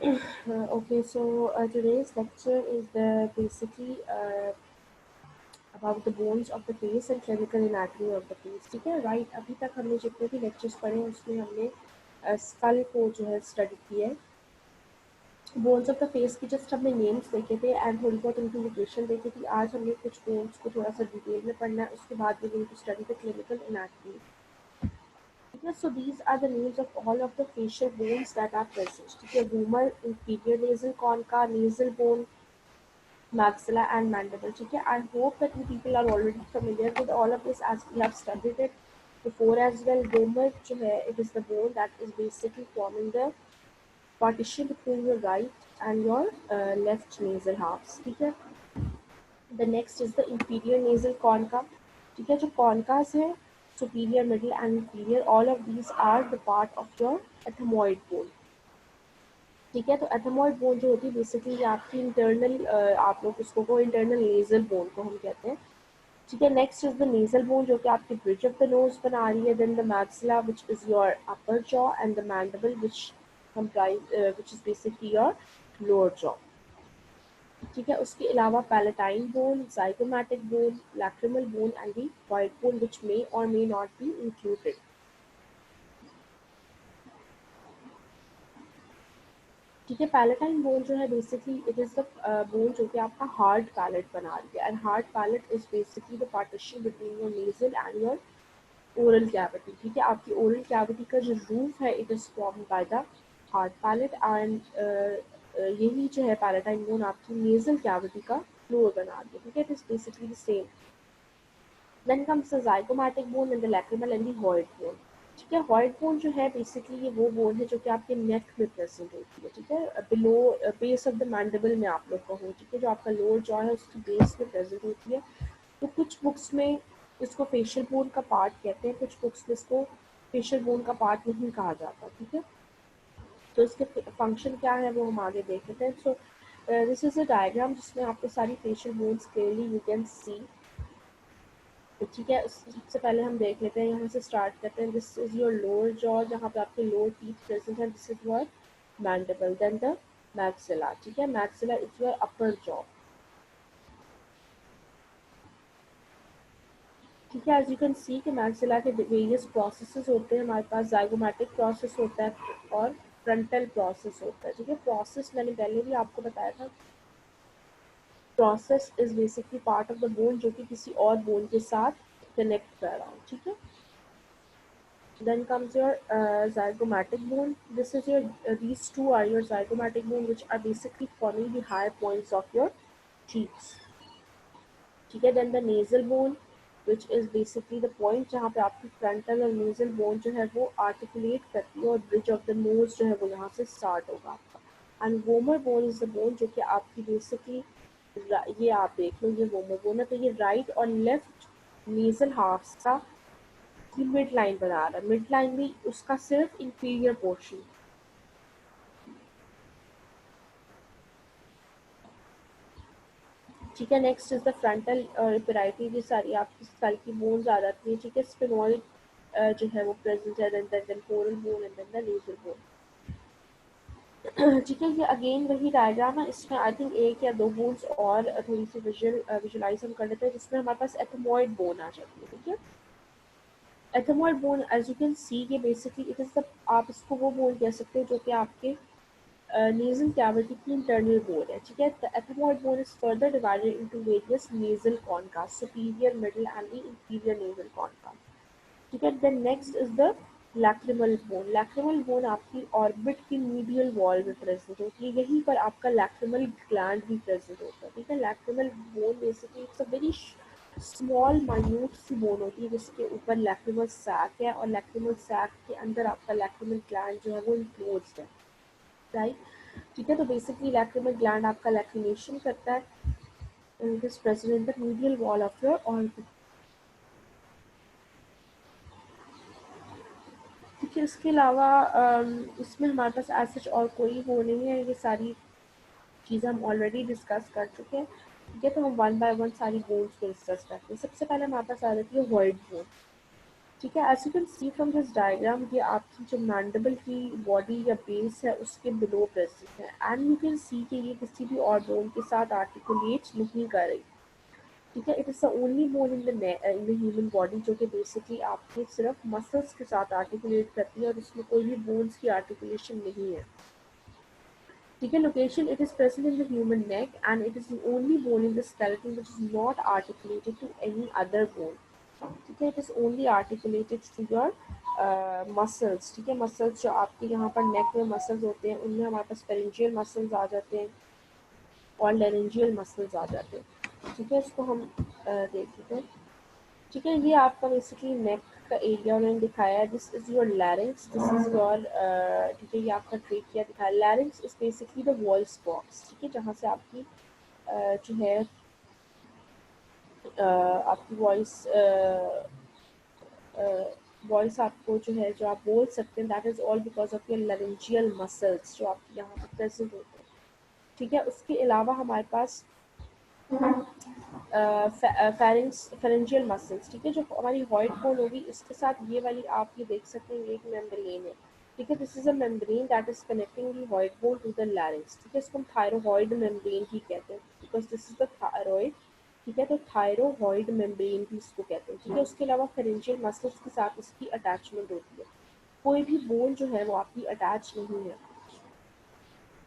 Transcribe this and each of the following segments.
Okay, so today's lecture is basically about the bones of the face and clinical anatomy of the face. ठीक है, right? अभी तक हमने जितने भी लेक्चर्स पढ़े हैं उसमें हमने स्कल को जो है स्टडी किया है। बोन्स ऑफ द फेस की जस्ट हमने नेम्स देखे थे एंड थोड़ी बहुत उनकी लोकेशन देखी थी। आज हमने कुछ बोन्स को थोड़ा सा डिटेल में पढ़ना है, उसके बाद we going to study the clinical anatomy. ठीक है, so these are the names of all of the facial bones that are present. ठीक है, vomer, inferior nasal concha, nasal bone, maxilla and mandible. Okay, I hope that you people are already familiar with all of this as we have studied it before as well. Gomer जो है, it is the bone that is basically forming the partition between your right and your left nasal halves. ठीक है, the next is the inferior nasal concha. ठीक है, जो concas है, superior, middle and inferior, all of these are the part of your ethmoid bone. ठीक है, तो ethmoid bone जो होती है बेसिकली ये आपकी इंटरनल, आप लोग उसको को इंटरनल नेजल बोन को हम कहते हैं। ठीक है, next is the nasal bone जो कि आपकी ब्रिज ऑफ द नोज बना रही है। Then the maxilla which is your upper jaw and the mandible which comprise which is basically your lower jaw. ठीक है, उसके अलावा palatine bone, zygomatic bone, lacrimal bone and the white bone which may or may not be included. ठीक है, palatine bone जो है basically it is the bone जो कि आपका हार्ड पैलेट बना रही है and hard palate is basically the partition between your nasal and your oral cavity. ठीक है, आपकी ओरल कैविटी का जो रूफ है it is formed by the hard palate and यही जो है पैलेटाइन बोन आपकी नेजल कैविटी का फ्लोर बना रही है। ठीक है, it is basically the same. Then comes the zygomatic bone and the lacrimal and the hyoid bone। ठीक है, हॉइड बोन जो है बेसिकली ये वो बोन है जो कि आपके नेक में प्रेजेंट होती है। ठीक है, below base of the mandible में आप लोग कहो। ठीक है, जो आपका लोअर जॉ है उसकी बेस में प्रेजेंट होती है। तो कुछ बुक्स में इसको फेशियल बोन का पार्ट कहते हैं, कुछ बुक्स में इसको फेशियल बोन का पार्ट नहीं कहा जाता। ठीक है, तो इसके फंक्शन क्या है वो हम आगे देख लेते हैं। So this is a diagram जिसमें आपको सारी facial bones clearly you can see. ठीक है, सबसे पहले हम देख लेते हैं, यहाँ से स्टार्ट करते हैं। This is your lower jaw जहाँ पे आपके लोअर टीथ प्रेजेंट है। This is your mandible, then the maxilla. ठीक है, maxilla is your upper jaw. ठीक है, एज यू कैन सी कि मैक्सिला के वेरियस प्रोसेसेस होते हैं। हमारे पास जाइगोमैटिक प्रोसेस होता है और फ्रंटल प्रोसेस होता है। ठीक है, प्रोसेस मैंने पहले भी आपको बताया था, process is basically part of the bone जो कि किसी और बोन के साथ कनेक्ट कर रहा हूँ। ठीक है, then comes your zygomatic bone. This is your these two are your zygomatic bone which are basically forming the higher points of your cheeks. ठीक है, then the nasal bone which is basically the point जहाँ पे आपकी frontal और nasal bone जो है वो articulate करती है और bridge of the nose जो है वो यहाँ से start होगा आपका। and vomer bone is the bone जो कि आपकी basically ये आप देख लो, ये vomer bone है, तो ये right और left nasal halves का की मिड लाइन बना रहा है। मिड लाइन में उसका सिर्फ इंफीरियर पोर्शन। ठीक है, नेक्स्ट इज द फ्रंटल और पेराइटी, ये सारी आपकी स्कल की बोन्स आ जाती है। ठीक है, स्फेनोइड जो है वो प्रेजेंट है, then coral bone and then the nasal bone. ठीक है, ये अगेन वही डायग्राम है। इसमें आई थिंक एक या दो बोन्स और थोड़ी सी विजुलाइज हम कर लेते हैं जिसमें हमारे पास एथमोइड बोन आ जाती है। ठीक है, ethmoid bone as you can see ये बेसिकली इट इज द, आप इसको वो बोन कह सकते हो जो कि आपके nasal cavity की internal bone है। ठीक है, the ethmoid bone is further divided into various nasal concas, superior, middle and the inferior nasal concha। ठीक है, then next is the lacrimal bone। lacrimal bone आपकी ऑर्बिट की मीडियल वॉल में present होती है, यहीं पर आपका lacrimal gland भी प्रेजेंट होता है। ठीक है, lacrimal bone basically it's a very small minute सी बोन होती है जिसके ऊपर lacrimal sac है और lacrimal sac के अंदर आपका lacrimal gland जो है वो इनक्लोज्ड है। राइट, ठीक है, तो बेसिकली लैक्रिमल ग्लैंड आपका लैक्रिमेशन करता है and it is present in the medial wall of your orbit। ठीक है, इसके अलावा इसमें हमारे पास एज सच और कोई वो नहीं है, ये सारी चीज़ें हम ऑलरेडी डिस्कस कर चुके हैं। ठीक है, तो हम वन बाय वन सारी बोन्स को डिस्कस करते हैं। सबसे पहले हमारे पास आ जाती है व्हाइट बोन। ठीक है। As you can see from this diagram, ये आपकी जो मैंडिबल की बॉडी या बेस है उसके बिलो प्रेजेंट है, एंड यू कैन सी कि ये किसी भी और बोन के साथ आर्टिकुलेट नहीं कर रही। ठीक है। It is the only bone in the human body जो कि बेसिकली आपके सिर्फ मसल्स के साथ आर्टिकुलेट करती है और इसमें कोई भी बोन्स की आर्टिकुलेशन नहीं है। ठीक है। Location, it is present in the human neck and it is the only bone in the skeleton which is not articulated to any other bone। ठीक है। It is only articulated to your muscles. ठीक है। Muscles जो आपके यहाँ पर नेक में muscles होते हैं उनमें हमारे पास फेरेंजियल मसल्स आ जाते हैं और लेरेंजियल मसल्स आ जाते हैं। ठीक है। इसको हम देख लेते हैं। ठीक है। ये आपका बेसिकली नेक का एरिया उन्होंने दिखाया है। This is your larynx, this is your ठीक है, ये आपका ट्रेकिया दिखाया। Larynx is basically the voice box. ठीक है। जहाँ से आपकी जो है आपकी वॉइस आपको जो है जो आप बोल सकते हैं, that is all because of your laryngeal muscles जो आपके यहाँ पर प्रेजेंट होते हैं। ठीक है। उसके अलावा हमारे पास फेरेंजियल मसल्स। ठीक है। जो हमारी हॉइट बोन होगी इसके साथ ये वाली आप ये देख सकते हैं, एक मेम्ब्रेन है। ठीक है। This is a membrane that is connecting the hyoid bone to the larynx. ठीक है। इसको हम थायरोहॉइड मेम्ब्रेन ही कहते हैं because this is the thyroid. ठीक है। तो थायरोहॉइड मेम्ब्रेन भी इसको कहते हैं। ठीक है। उसके अलावा फेरेंजियल मसल्स के साथ इसकी अटैचमेंट होती है। कोई भी बोन जो है वो आपकी अटैच नहीं है।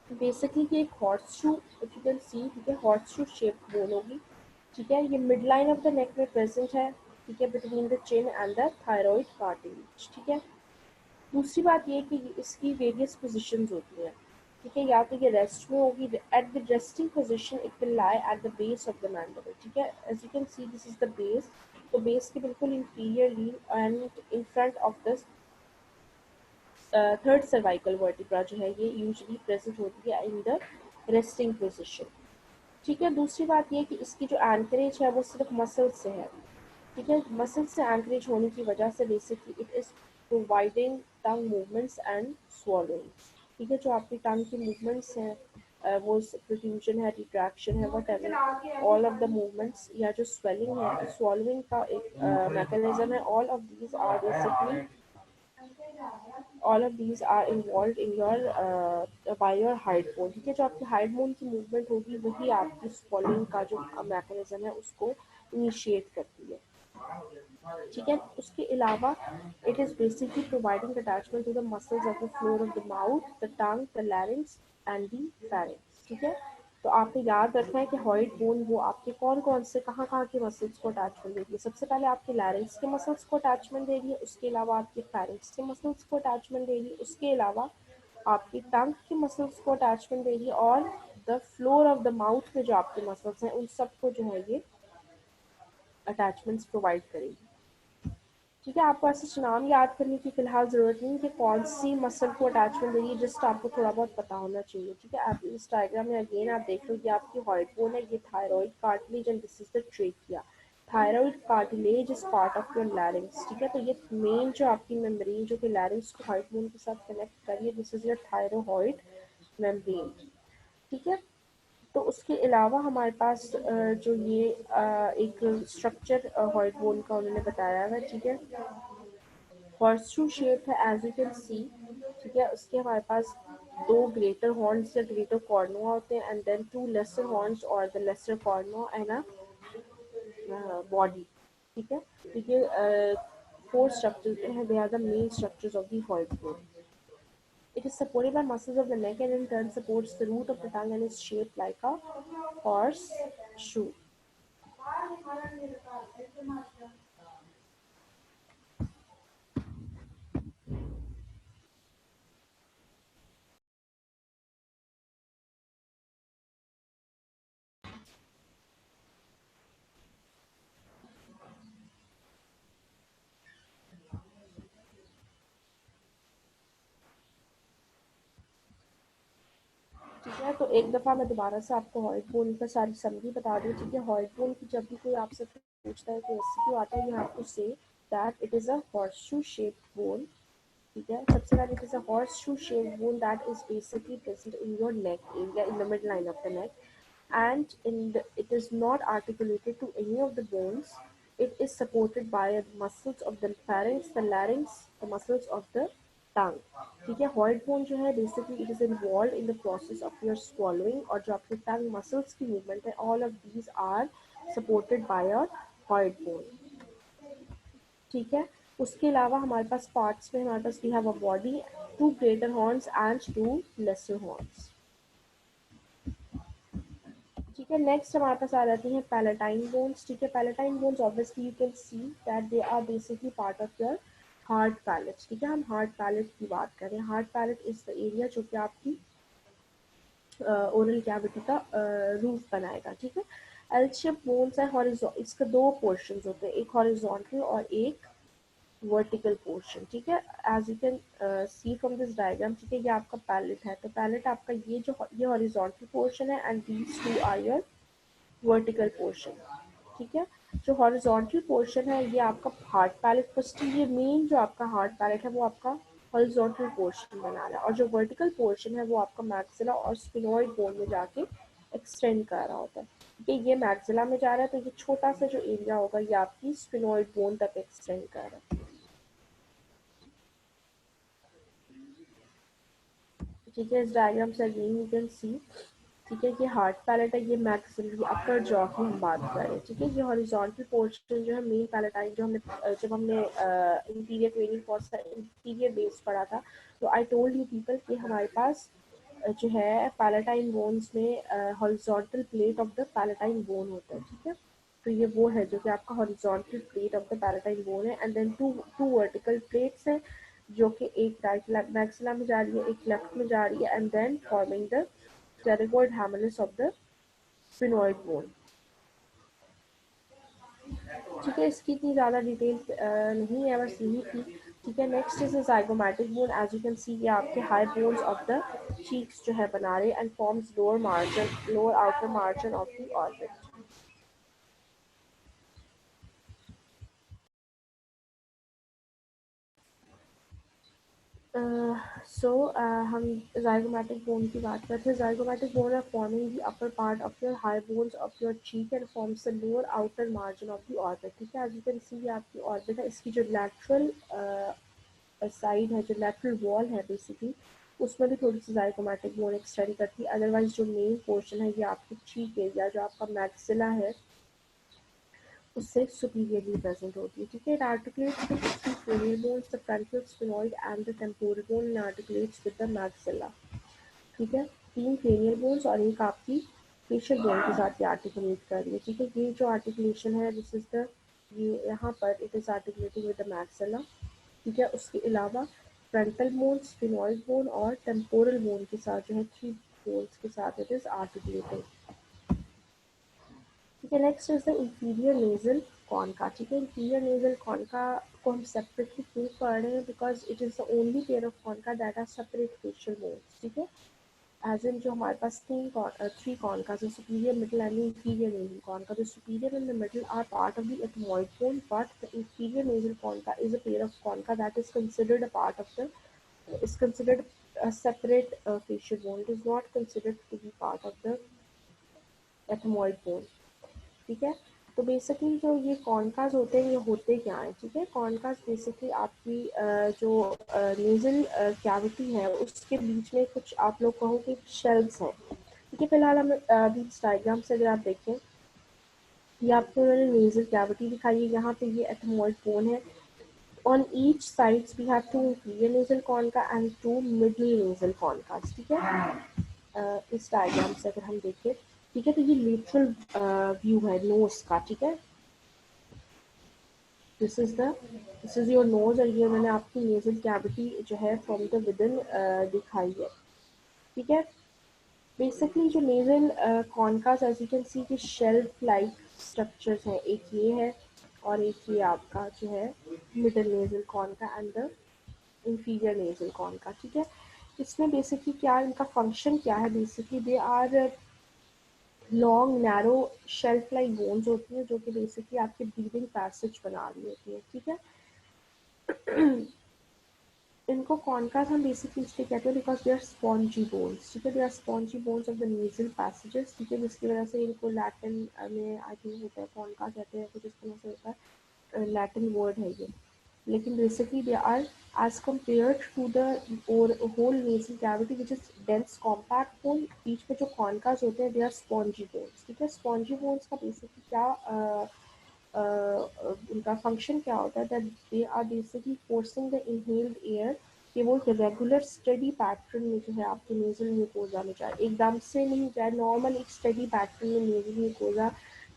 बेसिकली ये एक horse shoe, if you can see, ठीक है, हॉर्स शू शेप बोन होगी। ठीक है। ये मिड लाइन ऑफ द नेक में प्रेजेंट है। ठीक है। Between the chin and the thyroid cartilage. ठीक है। दूसरी बात ये कि इसकी वेरियस पोजीशंस होती हैं। ठीक है। या तो ये रेस्ट में होगी, at the resting position it will lie at the base of the mandible. ठीक है। As you can see this is the base. तो बेस के बिल्कुल interiorly and in front of the third cervical vertebra जो है ये usually present होती है इन द रेस्टिंग पोजीशन। ठीक है। दूसरी बात ये कि इसकी जो एंकरेज है वो सिर्फ मसल से है। ठीक है। मसल से एंकरेज होने की वजह से basically it is providing tongue movements and swallowing। ठीक है। जो आपकी टंग की मूवमेंट्स हैं वो प्रोट्रूजन है, रिट्रैक्शन है, what ever, all of the movements या जो स्वेलिंग है, swallowing का एक मैकेनिज्म है, all of these are involved in your by your hide bone। ठीक है। जो आपकी हाइड बोन की मूवमेंट होगी वही आपकी swallowing का जो मैकेनिज्म है उसको इनिशिएट करती है। ठीक है। उसके अलावा it is basically providing attachment to the muscles of the floor of the mouth, the tongue, the larynx and the pharynx. ठीक है। तो आपको याद रखना है कि हॉइट बोन वो आपके कौन कौन से कहाँ के मसल्स को अटैचमेंट देगी। सबसे पहले आपके लैरिंक्स के मसल्स को अटैचमेंट देगी, उसके अलावा आपके फेरिंक्स के मसल्स को अटैचमेंट देगी, उसके अलावा आपकी टंग के मसल्स को अटैचमेंट देगी और the floor of the mouth में जो आपके मसल्स हैं उन सबको जो है ये अटैचमेंट्स प्रोवाइड करेगी। ठीक है। आपको ऐसे नाम याद करने की फिलहाल ज़रूरत नहीं कि कौन सी मसल को अटैचमेंट देगी, जस्ट आपको थोड़ा बहुत पता होना चाहिए। ठीक है। आप इस डायग्राम में अगेन आप देख लो, ये आपकी हॉइट बोन है, ये thyroid cartilage and this is the trachea. Thyroid cartilage is part of your लैरिंग्स। ठीक है। तो ये मेन जो आपकी मेम्ब्रेन जो कि लैरिंग्स को हॉइट बोन के साथ कनेक्ट करिए, दिस इज योर थायरोहॉइड मेम्ब्रेन। ठीक है। तो उसके अलावा हमारे पास जो ये एक स्ट्रक्चर हॉइट बोन का उन्होंने बताया है। ठीक है। हॉर्सशू शेप है एज यू कैन सी। ठीक है। उसके हमारे पास दो ग्रेटर हॉर्न्स या ग्रेटर कॉर्नोआ होते हैं and then two lesser horns or the lesser cornua and a body. ठीक है। तो ये फोर स्ट्रक्चर्स हैं, they are the main structures of the hyoid bone. It is supported by muscles of the neck and in turn supports the root of the tongue and is shaped like a horseshoe। ठीक है। तो एक दफ़ा मैं दोबारा से आपको हॉइट bone का सारी समरी बता दूँ। ठीक है। हॉइट बोन की जब भी कोई आपसे पूछता है, कोई एमसीक्यू आता है, you have to say that it is a horseshoe shaped bone. ठीक है। सबसे पहले it is a horseshoe shaped bone that is basically present in your neck area in the mid line of the neck, and it is not articulated to any of the bones it is supported by the muscles of the pharynx, the larynx, the muscles of the tongue. ठीक है, हॉइड bone जो है basically it is involve in the process of your swallowing, और जो आपके tongue muscles की movement है, all of these are supported by your hyoid bone. ठीक है, उसके अलावा हमारे पास पार्ट्स में हमारे पास we have a body, two greater horns and two lesser horns. ठीक है, नेक्स्ट हमारे पास आ जाती हैं पैलेटाइन बोन्स. ठीक है, palatine bones obviously you can see that they are basically part of your hard palate. ठीक है, हम हार्ड पैलेट की बात करें. Hard palate is the area जो कि आपकी ओरल कैविटी का रूफ बनाएगा. ठीक है, एल शेप बोन्स है, हॉरिजॉन्टल, इसका दो पोर्शंस होते हैं, एक हॉरिजॉन्टल और एक वर्टिकल पोर्शन. ठीक है, as you can see from this diagram. ठीक है, ये आपका पैलेट है, तो पैलेट आपका ये हॉरिजॉन्टल पोर्शन है and these two are your vertical portion. ठीक है, जो हॉरिजॉन्टल पोर्शन है ये आपका हार्ड पैलेट, पोस्टीरियर मेन जो आपका हार्ड पैलेट है वो आपका हॉरिजॉन्टल पोर्शन बना रहा है, और जो वर्टिकल पोर्शन है वो आपका मैक्सिला और स्फिनोइड बोन में जाके एक्सटेंड कर रहा होता है. ये मैक्सिला में जा रहा है, तो ये छोटा सा जो एरिया होगा ये आपकी स्फिनोइड बोन तक एक्सटेंड कर रहा है. ठीक है, इस डायग्राम से अगेन यू कैन सी. ठीक है, ये हार्ड पैलेट है, ये मैक्सिलरी अपर जॉ की हम बात कर रहे हैं. ठीक है, ये हॉरिजॉन्टल पोर्शन जो है मेन पैलेटाइन, जो हमने जब हमने इंटीरियर ट्रेनिंग कोर्स का इंटीरियर बेस पढ़ा था, तो आई टोल्ड यू पीपल कि हमारे पास जो है पैलेटाइन बोन्स में horizontal plate of the palatine bone होता है. ठीक है, तो ये वो है जो कि आपका horizontal plate of the palatine bone है, and then two vertical plates हैं जो कि एक राइट मैक्सिला में जा रही है, एक लेफ्ट में जा रही है, and then forming the pterygoid hamulus of the sphenoid bone. ठीक है, इसकी इतनी ज़्यादा डिटेल नहीं है, बस यही थी. ठीक है, next is zygomatic bone. As you can see ये आपके high bones of the cheeks जो है बना रहे and forms lower outer margin of the orbit. हम zygomatic bone की बात करते हैं. Zygomatic bone are forming the upper part of your high bones of your cheek and forms the lower outer margin of the orbit. ठीक है, as you can see ये आपकी orbit है, इसकी जो lateral साइड है, जो lateral wall है बेसिकली, उसमें भी थोड़ी सी zygomatic bone एक्सटेंड करती है. अदरवाइज जो मेन पोर्शन है ये आपकी cheek एरिया, जो आपका maxilla है, उससे सुपीरियरली प्रेजेंट होती है. ठीक है, it articulates with the three cranial bones, the frontal sphenoid and the temporal bone, and articulates with the maxilla. ठीक है, तीन क्रेनियल बोन्स और एक आपकी फेशियल बोन के साथ ये आर्टिकुलेट कर रही है. ठीक है, ये जो आर्टिकुलेशन है दिस इज द, ये यहाँ पर it is articulating with the maxilla. ठीक है, उसके अलावा फ्रंटल बोन, स्फिनॉइड बोन और टेम्पोरल बोन के साथ जो है थ्री बोन्स के साथ इट इज आर्टिकुलेटिंग. ठीक है, next is the inferior nasal concha. ठीक है, इंफीरियर नेजल कॉन्का को हम सेपरेटली क्यों पढ़ रहे हैं, because it is the only pair of concha that are separate facial bones. ठीक है, एज इन जो हमारे पास थ्री कॉन्कास है, superior, middle and inferior nasal concha. The superior and the middle are part of the ethmoid bone, but the inferior nasal concha is a pair of concha that is considered a part of the, is considered a separate facial bone. It is not considered to be part of the ethmoid bone. ठीक है, तो basically जो ये कॉन्कास होते हैं ये होते क्या हैं. ठीक है, कॉन्कास बेसिकली आपकी जो नेजल कैविटी है उसके बीच में कुछ आप लोग कहो कि शेल्स हैं. ठीक है, फिलहाल हम अभी इस डायग्राम से अगर आप देखें, ये आपको मैंने नेजल कैविटी दिखाई है, यहाँ पे ये एथमोइड बोन है. On each sides we have two inferior nasal concha and two middle nasal conchas. ठीक है, इस डायग्राम से अगर हम देखें, ठीक है, तो ये लेटरल व्यू है नोज का. ठीक है, दिस इज योर नोज, और ये मैंने आपकी नेजल कैविटी जो है फ्रॉम द विदिन दिखाई है. ठीक है, बेसिकली जो nasal conchas as you can see कि शेल्फ लाइक स्ट्रक्चर्स हैं, एक ये है और एक ये आपका जो है middle nasal concha and the inferior nasal concha. ठीक है, इसमें बेसिकली क्या इनका फंक्शन क्या है, basically they are long narrow shelf like bones होती हैं जो कि बेसिकली आपके ब्रीदिंग पैसेज बना रही होती है. ठीक है, इनको कॉनकास हम बेसिकली इसलिए कहते हैं because they are spongy bones, ठीक है, they are spongy bones of the nasal passages, ठीक है, जिसकी वजह से इनको लैटिन में आई थिंक होता है कॉनका कहते हैं, कुछ इस तरह से होता है, लैटिन वर्ड है ये, लेकिन basically they are as compare to the whole nasal cavity which is dense compact whole, बीच में जो कॉनकास होते हैं दे आर स्पॉन्जी बोन्स, ठीक है। स्पॉन्जी बोन्स का बेसिकली क्या उनका फंक्शन क्या होता है, that they are basically forcing the inhaled air कि वो रेगुलर स्टडी पैटर्न में जो है आपके नेजल म्यूकोजा में जाए, एकदम से नहीं जाए, नॉर्मल एक स्टडी पैटर्न में नेजल म्यूकोजा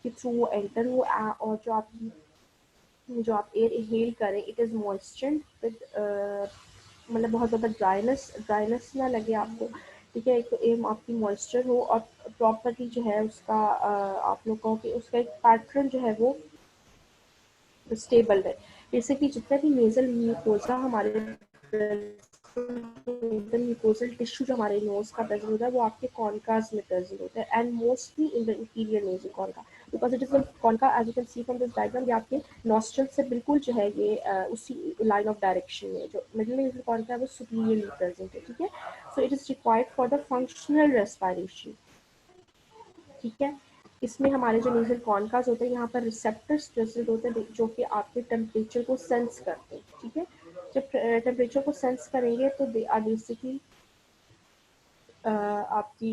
के थ्रू वो एंटर हो, और जो आप एयर इनहेल करें इट इज़ मॉइस्चर्ड विद, मतलब बहुत ज़्यादा ड्राइनेस ना लगे आपको, ठीक है, एक तो एम आपकी मॉइस्चर हो और प्रॉपर्ली जो है उसका आप लोग कहो कि उसका एक पैटर्न जो है वो स्टेबल है। जैसे कि जितना भी नेजल म्यूकोजा हमारे नेजल म्यूकोजल टिश्यू जो हमारे नोज का प्रेजेंट होता है वो आपके कॉनकास में प्रेजेंट होता है, and mostly in the interior nasal concha, because it is concha as you can see from this diagram, ये आपके नॉस्ट्रल से बिल्कुल जो है ये उसी लाइन ऑफ डायरेक्शन में, जो मिडिल नेजल कॉनका है वो सुपीरियरली प्रेजेंट है, ठीक है। So it is required for the functional respiration, ठीक है। इसमें हमारे जो नेजल कॉनकास होते हैं यहाँ पर रिसेप्टर्स प्रेजेंट होते हैं जो कि आपके टेम्परेचर को सेंस करते हैं, ठीक है। जब टेम्परेचर को सेंस करेंगे तो दे आर बेसिकली आपकी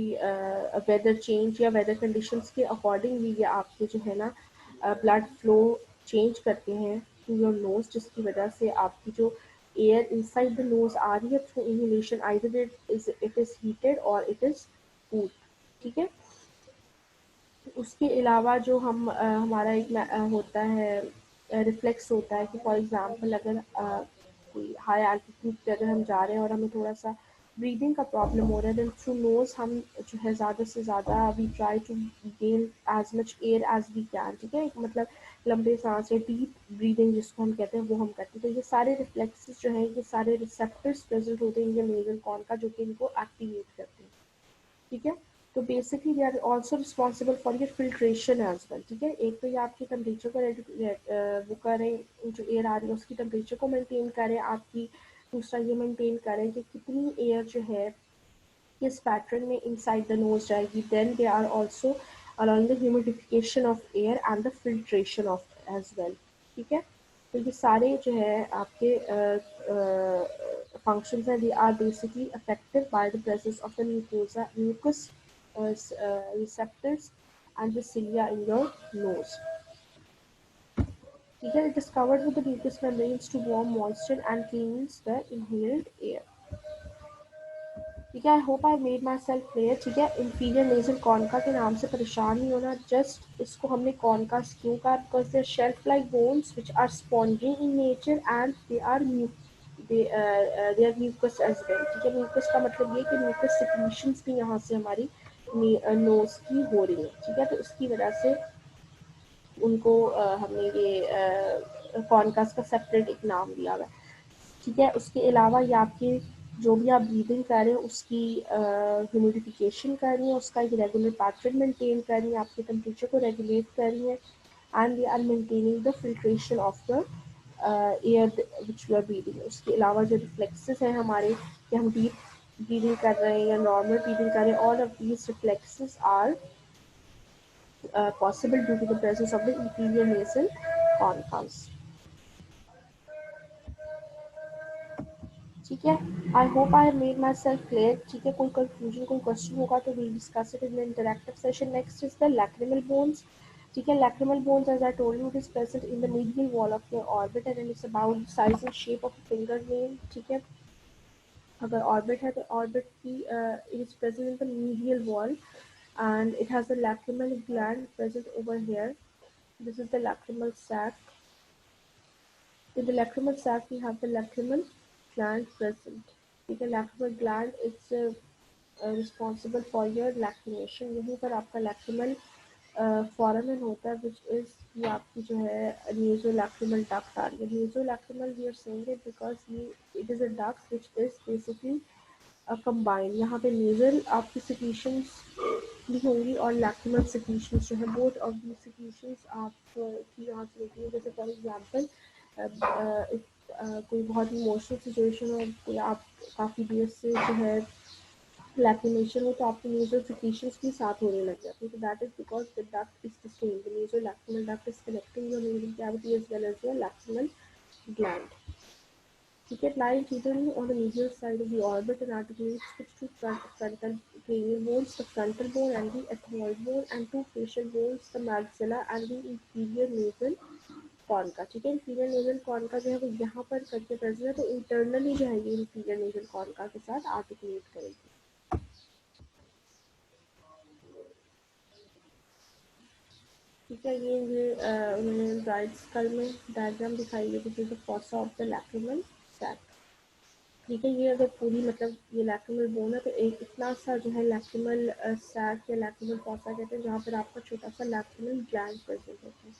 वेदर चेंज या वेदर कंडीशंस के अकॉर्डिंगली ये आपके जो है ना ब्लड फ्लो चेंज करते हैं थ्रू योर नोज, जिसकी वजह से आपकी जो एयर इनसाइड द नोज आ रही है through inhalation, either it is heated और इट इज कूल्ड, ठीक है। उसके अलावा जो हमारा एक होता है रिफ्लेक्स होता है कि फॉर एग्जांपल अगर कोई हाई एल्टीट्यूड पे अगर हम जा रहे हैं और हमें थोड़ा सा ब्रीदिंग का प्रॉब्लम हो रहा है, देन थ्रू नोज हम जो है ज़्यादा से ज़्यादा we try to gain as much air as we can, ठीक है, मतलब लंबे सांस या डीप ब्रीदिंग जिसको हम कहते हैं वो हम करते हैं। तो ये सारे रिफ्लेक्सेस जो हैं ये सारे रिसेप्टर्स प्रेजेंट होते हैं इनके नेजल कॉर्न का, जो कि इनको एक्टिवेट करते हैं, ठीक है। तो basically they are also responsible for your filtration as well, ठीक है। एक तो ये आपके टेम्परेचर को वो करें, जो एयर आ रही है उसकी टेम्परेचर को मेंटेन करें आपकी, दूसरा ये मेंटेन करें कि कितनी एयर जो है किस पैटर्न में इनसाइड द नोज जाएगी, then they are also allowing the humidification of air and the filtration of as well, ठीक है। तो ये सारे जो है आपके functions and they are basically affected by the presence of the mucus receptors and the cilia in your nose. It is covered with the mucous membranes to warm moisture and cleans the inhaled air. ठीक है, I hope I made myself clear, ठीक है। Inferior nasal कॉनका के नाम से परेशान नहीं होना, जस्ट इसको हमने कॉनका क्यों कहा, because they are shelf like bones which are spongy in nature and they are mucus as well, ठीक है। म्यूकस का मतलब ये कि म्यूकस सिक्रीशंस भी यहाँ से हमारी नोज की हो रही है, ठीक है। तो उसकी वजह से उनको हमने ये कॉनकास का सेपरेट एक नाम दिया हुआ है, ठीक है। उसके अलावा ये आपके जो भी आप ब्रीदिंग कर रहे हैं उसकी ह्यूमिडिफिकेशन कर रही है, उसका एक रेगुलर पैटर्न मेंटेन कर रही है, आपके टेम्परेचर को रेगुलेट कर रही है, and they are maintaining the filtration of the air which you are breathing. उसके अलावा जो रिफ्लेक्सेस हैं हमारे कि हम डीप ब्रीदिंग कर रहे हैं या नॉर्मल ब्रीदिंग कर रहे हैं, all of these reflexes are possible due to the presence of the inferior nasal conchas, ठीक है। I hope I have made myself clear, ठीक है। कोई कंफ्यूजन कोई क्वेश्चन होगा तो we'll discuss it in the interactive session. Next is the lacrimal bones, ठीक है। Lacrimal bones as I told you it is present in the medial wall of your orbit and it's about size and shape of finger nail, ठीक है। अगर orbit है तो orbit की it is present in the medial wall and it has a lacrimal gland present over here. This is the lacrimal sac. In the lacrimal sac, we have the lacrimal gland present. ठीक है, lacrimal gland is responsible for your lacrimation. यहीं पर आपका lacrimal foramen होता है, which is ये आपकी जो है nasolacrimal duct आ रही है। Nasolacrimal we are saying it because ये it is a duct which is basically combine, यहाँ पे नेजल आपकी सिक्रीशंस भी होंगी और लैक्रिमल सिक्रीशंस जो है बोथ ऑफ दी सिक्रीशंस आप की यहाँ से होती है। जैसे फॉर एग्जांपल कोई बहुत इमोशनल सिचुएशन हो, कोई आप काफ़ी देर से जो है लैक्रिमेशन हो, तो आपके नेज़ल सिक्रीशंस भी साथ होने लग जाते हैं। तो that is because the duct is the same, the nasal lacrimal duct is connecting your nasal cavity as well as your lacrimal gland. It lies usually on the medial side of the orbit and articulates with two frontal cranial bones, the frontal bone and the ethmoid bone, and two facial bones, the maxilla and the inferior nasal corn का। ठीक है, inferior nasal corn का जो है वो यहाँ पर करके प्रेजेंट है, तो इंटरनली जो है ये इंफीरियर नेजल कॉर्न का के साथ आर्टिकुलेट करेगी। ठीक है, ये उन्होंने राइट स्कल में डायग्राम दिखाई है, this is the fossa of the lacrimal sac. ठीक है, ये अगर पूरी मतलब ये लैक्रिमल बोन है, तो एक इतना सा जो है लैक्रिमल सैक या लैक्रिमल फॉसा कहते हैं, जहाँ पर आपका छोटा सा लैक्रिमल ग्लैंड प्रेजेंट होता है।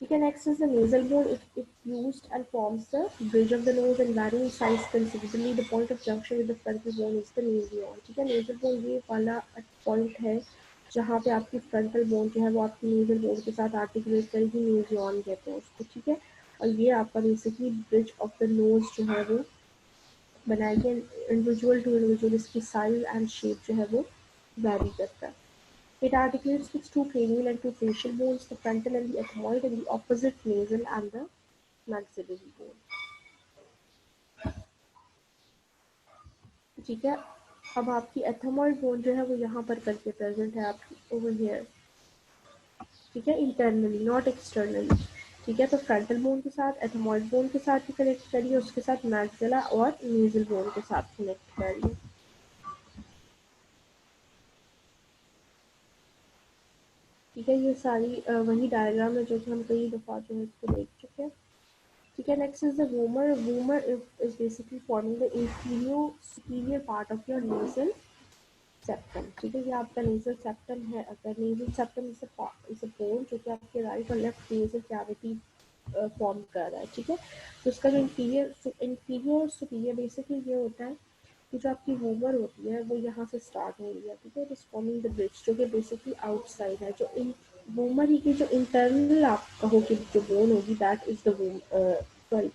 ठीक है, next is the nasal bone, it fused and forms the bridge of the nose and varying size considerably. The point of junction with the frontal bone is the nasal. ठीक है, nasal bone ये वाला point है जहाँ पे आपकी frontal bone जो है वो आपकी नेजल बोन के साथ आर्टिकुलेट करेगी, नेजियन कहते हैं उसको। ठीक है, और ये आपका basically bridge of the nose जो है वो बनाएगी। इंडिविजुअल टू इंडिविजुअल इसकी साइज एंड शेप जो है वो वैरी करता है। It articulates with two cranial and two facial bones, the frontal and the ethmoid, and the opposite nasal and the maxillary bone. ठीक है, अब आपकी एथमॉइड बोन जो है वो यहाँ पर करके प्रेजेंट है आपकी ओवर हियर। ठीक है, इंटरनली नॉट एक्सटर्नली। ठीक है, तो फ्रंटल बोन के साथ एथमॉइड बोन के साथ भी कनेक्ट करिए, उसके साथ मैक्सिला और नेजल बोन के साथ कनेक्ट करिए। ठीक है, ये सारी वही डायग्राम है जो कि हम कई दफ़ा जो है इसको देख चुके हैं। ठीक है, next is the vomer. Vomer is basically forming the inferior superior part of your nasal septum। ठीक है, ये आपका nasal septum है। अगर nasal septum is a bone जो कि आपके राइट और लेफ्ट nasal cavity फॉर्म कर रहा है। ठीक है, तो उसका जो इंफीरियर सुपीरियर बेसिकली ये होता है कि जो आपकी वूमर होती है वो यहाँ से स्टार्ट हो रही है। ठीक है, it is forming the bridge जो कि बेसिकली आउटसाइड है। जो इन वूमर ही की जो इंटरनल आप कहो कि जो बोन होगी दैट इज द सॉरी,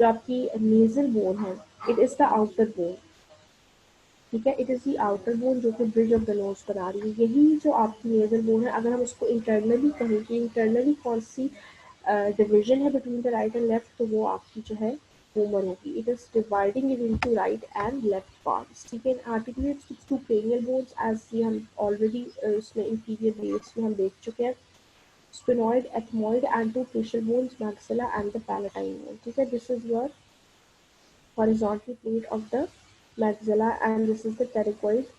जो आपकी नेजल बोन है it is the outer bone. ठीक है, it is the outer bone जो कि ब्रिज ऑफ द नोज बना रही है। यही जो आपकी नेजल बोन है, अगर हम उसको इंटरनली कहें कि इंटरनली कौन सी डिवीजन है between the right and left, तो वो आपकी जो है वूमर होगी। It is dividing it into right and left parts. ठीक है, articulates with two cranial bones as ये हम ऑलरेडी उसमें इंफीरियर बेस में हम देख चुके हैं। Sphenoid, ethmoid, and two facial bones, maxilla and the palatine bone. ठीक है, this is your horizontal plate of the maxilla and this is the pterygoid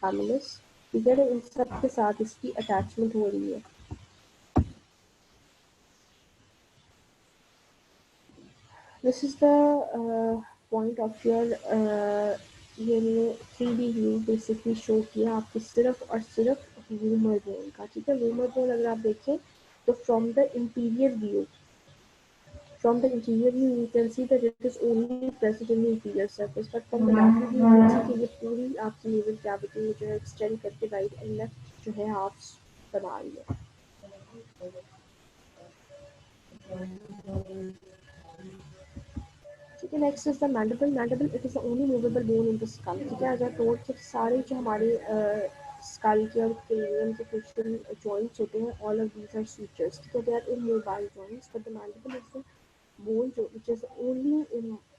camillus। ठीक है, तो इन सब के साथ इसकी अटैचमेंट हो रही है। This is the point of your ये 3D व्यू बेसिकली शो किया आपको सिर्फ और सिर्फ वूमर बोन का। ठीक है, वूमर बोन अगर आप देखें तो from the interior view, from the interior view, you can see that it is only present in the inferior surface, but from the lateral view, you can see कि ये पूरी आपकी nasal cavity में जो है extend करके right and left जो है halves बना रही है। ठीक है, next is the mandible. Mandible it is the only movable bone in the skull. ठीक है, अगर टोट के सारे जो हमारे स्कल के और क्रेनियम के क्रिस्टल जॉइंट्स होते हैं, all of these are sutures. ठीक है, they are immobile joints, but the mandible is the bone which is only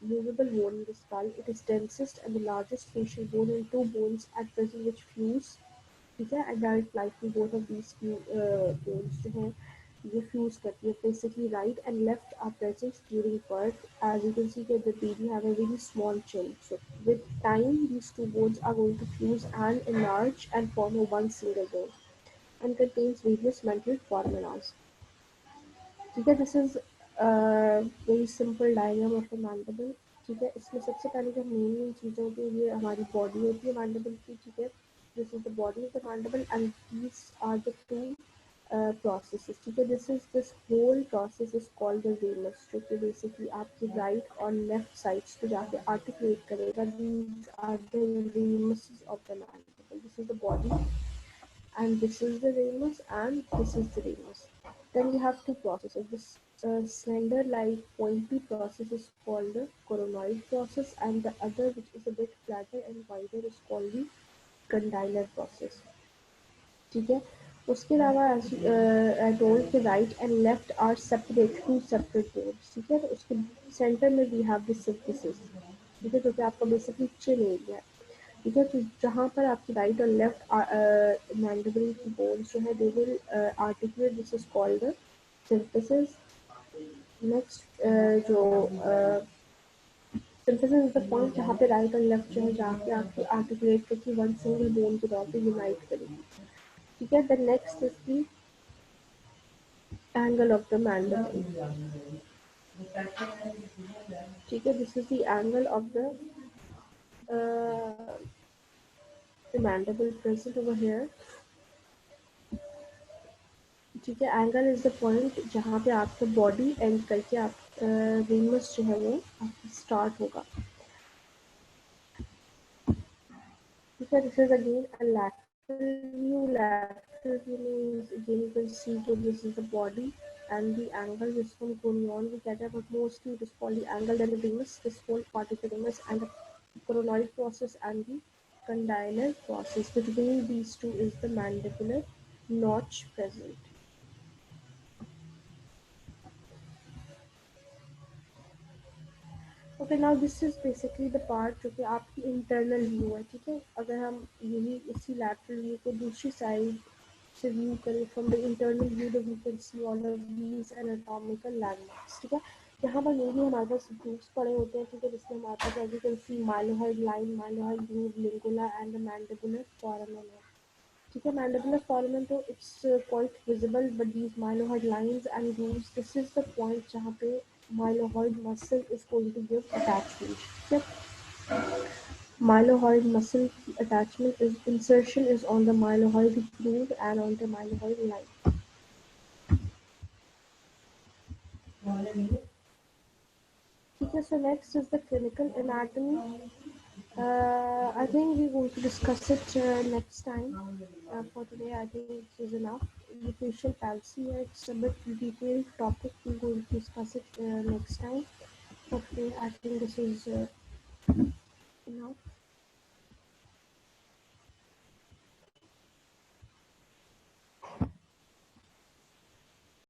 movable bone in the skull. It is densest and the largest facial bone and two bones at present which fuse। ठीक है, adult likely both of these bones जो हैं ये fuse करती है। Basically right and left are present during birth। As you can see that the baby have a really small chin, so with time these two bones are going to fuse and enlarge and form a one single bone and contains various mental formulas। ठीक है, this is very simple diagram of the mandible. ठीक है, इसमें सबसे पहले जो main चीज़ें होती है ये हमारी बॉडी होती है मैंडिबल की। ठीक है, this is the body of the mandible and these are the two processes. ठीक है, this whole process is called the ramus, जो कि बेसिकली आपकी राइट और लेफ्ट साइड्स पे जाके आर्टिकुलेट करेगा। These are the ramus of the mandible. This is the body and this is the ramus and this is the ramus। Then we have two processes, this slender like pointy process is called the coronoid process, and the other, which is a bit flatter and wider, is called the condylar process. ठीक है. उसके अलावा I told कि right and left are separate, two separate boards. ठीक है. तो उसके centre में वी हैव द सिंथेसिस. ठीक है. जो कि आपका बेसिकली चिन एरिया है. ठीक है. तो जहाँ पर आपकी राइट और लेफ्ट मैंडिबल की बोन्स जो है they will articulate, this is called the synthesis. Next जो सिंथेसिस इज द पॉइंट जहाँ पे राइट और लेफ्ट जो है जाके आपकी आर्टिकुलेट करके वन सिंगल बोन के तौर पे यूनाइट करेगी. ठीक है. The next is the angle of the mandible. ठीक है. This is the angle of uh, the mandible present over here. ठीक है. एंगल इज द पॉइंट जहाँ पे आपका बॉडी एंड करके आप रेमस जो है वो आपकी स्टार्ट होगा. ठीक है. This is again a lateral view. Lateral view means again you can see that this is the body and the angle this one going on. We get but mostly it is called the angle and the ramus. This whole part is the ramus and the coronoid process and the condylar process. Between these two is the mandibular notch present. Okay. Now this is basically the part जो कि आपकी internal view है. ठीक है. अगर हम यही इसी लैटरल व्यू को दूसरी साइड से व्यू करें from the internal view, we can see all of these anatomical landmarks. ठीक है. यहाँ पर मेनली हमारे पास ग्रूव्स पड़े होते हैं. ठीक है. जिसमें हमारे पास as you can see mylohyoid line, mylohyoid groove, lingula and the mandibular foramen है. ठीक है. मैंडिबुलर फोराmen तो it's quite visible, but these mylohyoid lines and grooves, this is the point जहाँ पे mylohyoid muscle is going to give attachment. Yep. Mylohyoid muscle attachment is insertion is on the mylohyoid groove and on the mylohyoid line. Okay, so next is the clinical anatomy. I think we're going to discuss it next time. For today, I think it is enough. The facial palsy, it's a bit detailed topic. We're going to discuss it next time. Okay, I think this is enough.